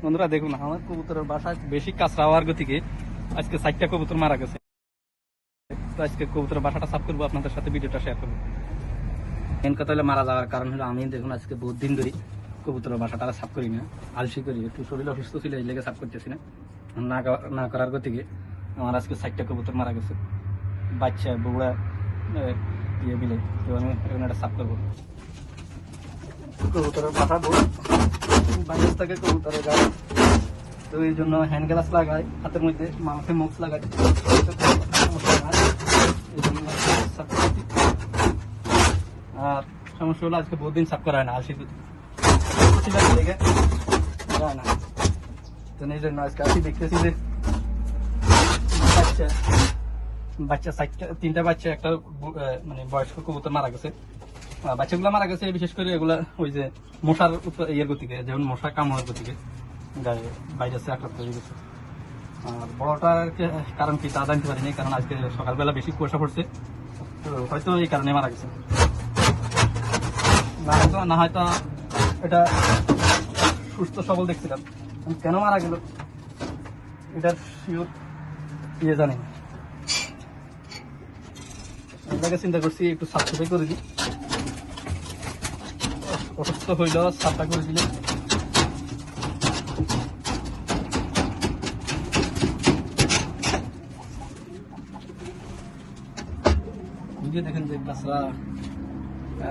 বন্ধুরা দেখুন আমার কবুতরের বাসায় বেশি কাঁচরা হওয়ার গতিকে আজকে 4টা কবুতর মারা গেছে। তো আজকে কবুতরের বাসাটা সাফ করবো, আপনাদের সাথে ভিডিওটা শেয়ার করবো। মেন কথা হলে মারা যাওয়ার কারণ হলো আমি দেখুন আজকে বহুত দিন ধরে কবুতরের বাসাটা সাফ করি না, আলসি করি, একটু শরীর অসুস্থ ছিল এই লেগে সাফ করতেছি না। না করার গতিকে আমার আজকে 4টা কবুতর মারা গেছে, বাচ্চা বউড়া ইয়ে মিলে। তো আমি এখন একটা সাফ করবো। কবুতরের বাসা বাইরে থেকে কবুতরের গায়ে, তো এই জন্য হ্যান্ড গ্লাস লাগাই, হাতের মধ্যে মাউথে মুক্স লাগাই। আর সমস্যা হলো আজকে বহুত দিন সাফ করা হয় না, আলসি যায় না। তো এই জন্য আজকে আসি দেখতেছি যে বাচ্চা 3টা বাচ্চা, একটা মানে বয়স্ক কবুতর মারা গেছে। বাচ্চাগুলো মারা গেছে বিশেষ করে এগুলা ওই যে মশার ইয়ের গতিকে, যেমন মশা কামড়ের গতিকে গায়ে ভাইরাসে আক্রান্ত হয়ে গেছে। আর বড়টার কারণ কি তা জানতে পারিনি, কারণ আজকে সকালবেলা বেশি কুয়াশা পড়ছে, তো হয়তো এই কারণে মারা গেছে। না হয়তো এটা সুস্থ সবল দেখছিলাম, কেন মারা গেল এটার শিওর ইয়ে জানি না। এটাকে চিন্তা করছি একটু সাফ সাফাই করে দিই, অসুস্থ হইল সাফটা করে দিলে। দেখেন যে কাঁচরা